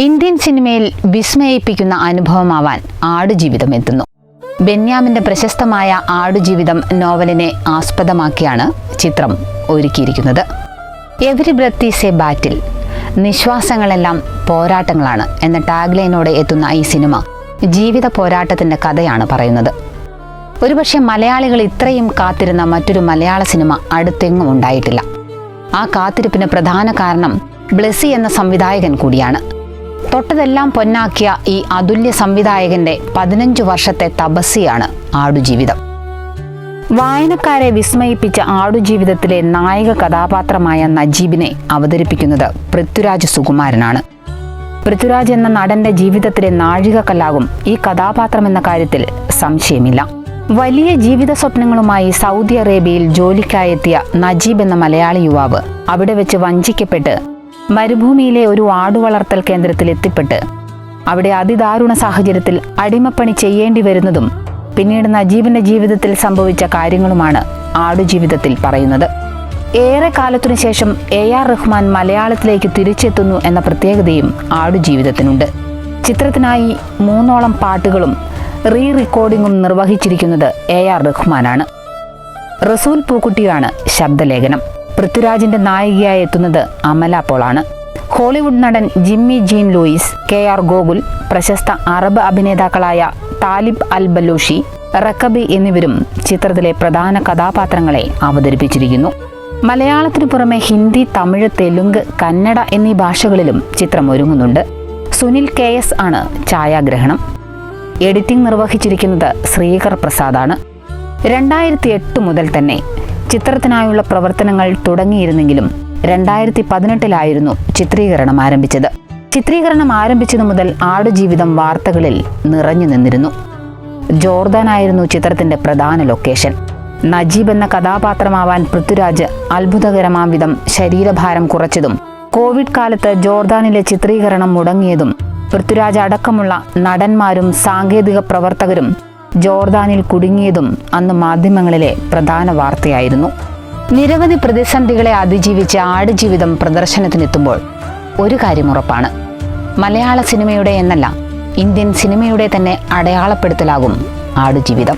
Indian സിനിമയിൽ വിസ്മയിപ്പിക്കുന്ന അനുഭവമാവാൻ ആടുജീവിതം എത്തുന്നു. ബെന്യാമിന്റെ പ്രശസ്തമായ ആടുജീവിതം നോവലിനെ ആസ്പദമാക്കിയാണ് ചിത്രം ഒരുക്കിയിരിക്കുന്നത്. Every breath is a battle, നിശ്വാസങ്ങളെല്ലാം പോരാട്ടങ്ങളാണ് എന്ന ടാഗ്ലൈനോടെ എത്തുന്ന ഈ സിനിമ ജീവിത പോരാട്ടത്തിന്റെ കഥയാണ് പറയുന്നത്. ഒരുപക്ഷെ മലയാളികൾ ഇത്രയും കാത്തിരുന്ന മറ്റൊരു മലയാള സിനിമ അടുത്തെങ്ങും ഉണ്ടായിട്ടില്ല. ആ കാത്തിരിപ്പിന് പ്രധാന കാരണം ബ്ലെസി എന്ന സംവിധായകൻ കൂടിയാണ്. തൊട്ടതെല്ലാം പൊന്നാക്കിയ ഈ അതുല്യ സംവിധായകന്റെ 15 വർഷത്തെ തപസ്യയാണ് ആടുജീവിതം. വായനക്കാരെ വിസ്മയിപ്പിച്ച ആടുജീവിതത്തിലെ നായക കഥാപാത്രമായ നജീബിനെ അവതരിപ്പിക്കുന്നത് പൃഥ്വിരാജ് സുകുമാരനാണ്. പൃഥ്വിരാജ് എന്ന നടന്റെ ജീവിതത്തിലെ നാഴികക്കല്ലാകും ഈ കഥാപാത്രം എന്ന കാര്യത്തിൽ സംശയമില്ല. വലിയ ജീവിത സ്വപ്നങ്ങളുമായി സൗദി അറേബ്യയിൽ ജോലിക്കായെത്തിയ നജീബ് എന്ന മലയാളി യുവാവ് അവിടെ വെച്ച് വഞ്ചിക്കപ്പെട്ട് മരുഭൂമിയിലെ ഒരു ആടുവളർത്തൽ കേന്ദ്രത്തിൽ എത്തിപ്പെട്ട് അവിടെ അതിദാരുണ സാഹചര്യത്തിൽ അടിമപ്പണി ചെയ്യേണ്ടി വരുന്നതും പിന്നീട് നജീബിന്റെ ജീവിതത്തിൽ സംഭവിച്ച കാര്യങ്ങളുമാണ് ആടുജീവിതത്തിൽ പറയുന്നത്. ഏറെ കാലത്തിനു ശേഷം AR റഹ്മാൻ മലയാളത്തിലേക്ക് തിരിച്ചെത്തുന്നു എന്ന പ്രത്യേകതയും ആടുജീവിതത്തിനുണ്ട്. ചിത്രത്തിനായി 3ഓളം പാട്ടുകളും റീറെക്കോർഡിംഗും നിർവഹിച്ചിരിക്കുന്നത് AR റഹ്മാനാണ്. റസൂൽ പൂക്കുട്ടിയാണ് ശബ്ദലേഖനം. പൃഥ്വിരാജിന്റെ നായികയായി എത്തുന്നത് അമല പോളാണ്. ഹോളിവുഡ് നടൻ Jimmy gene Luis, KR Gokul, പ്രശസ്ത അറബ് അഭിനേതാക്കളായ താലിബ് അൽ ബലൂഷി, റക്കബി എന്നിവരും ചിത്രത്തിലെ പ്രധാന കഥാപാത്രങ്ങളെ അവതരിപ്പിച്ചിരിക്കുന്നു. മലയാളത്തിനു പുറമെ ഹിന്ദി, തമിഴ്, തെലുങ്ക്, കന്നഡ എന്നീ ഭാഷകളിലും ചിത്രം ഒരുങ്ങുന്നുണ്ട്. സുനിൽ KS ആണ് ഛായാഗ്രഹണം. എഡിറ്റിംഗ് നിർവഹിച്ചിരിക്കുന്നത് ശ്രീകർ പ്രസാദാണ്. 2008 മുതൽ തന്നെ ചിത്രത്തിനായുള്ള പ്രവർത്തനങ്ങൾ തുടങ്ങിയിരുന്നെങ്കിലും 2018 ചിത്രീകരണം ആരംഭിച്ചത്. ചിത്രീകരണം ആരംഭിച്ചതു മുതൽ ആടുജീവിതം വാർത്തകളിൽ നിറഞ്ഞു നിന്നിരുന്നു. ജോർദാനായിരുന്നു ചിത്രത്തിന്റെ പ്രധാന ലൊക്കേഷൻ. നജീബ് എന്ന കഥാപാത്രമാവാൻ പൃഥ്വിരാജ് അത്ഭുതകരമാം വിധം ശരീരഭാരം കുറച്ചതും കോവിഡ് കാലത്ത് ജോർദാനിലെ ചിത്രീകരണം മുടങ്ങിയതും പൃഥ്വിരാജ് അടക്കമുള്ള നടന്മാരും സാങ്കേതിക പ്രവർത്തകരും ജോർദാനിൽ കുടുങ്ങിയതും അന്ന് മാധ്യമങ്ങളിലെ പ്രധാന വാർത്തയായിരുന്നു. നിരവധി പ്രതിസന്ധികളെ അതിജീവിച്ച് ആടുജീവിതം പ്രദർശനത്തിനെത്തുമ്പോൾ ഒരു കാര്യം ഉറപ്പാണ്: മലയാള സിനിമയുടെ എന്നല്ല, ഇന്ത്യൻ സിനിമയുടെ തന്നെ അടയാളപ്പെടുത്തലാകും ആടുജീവിതം.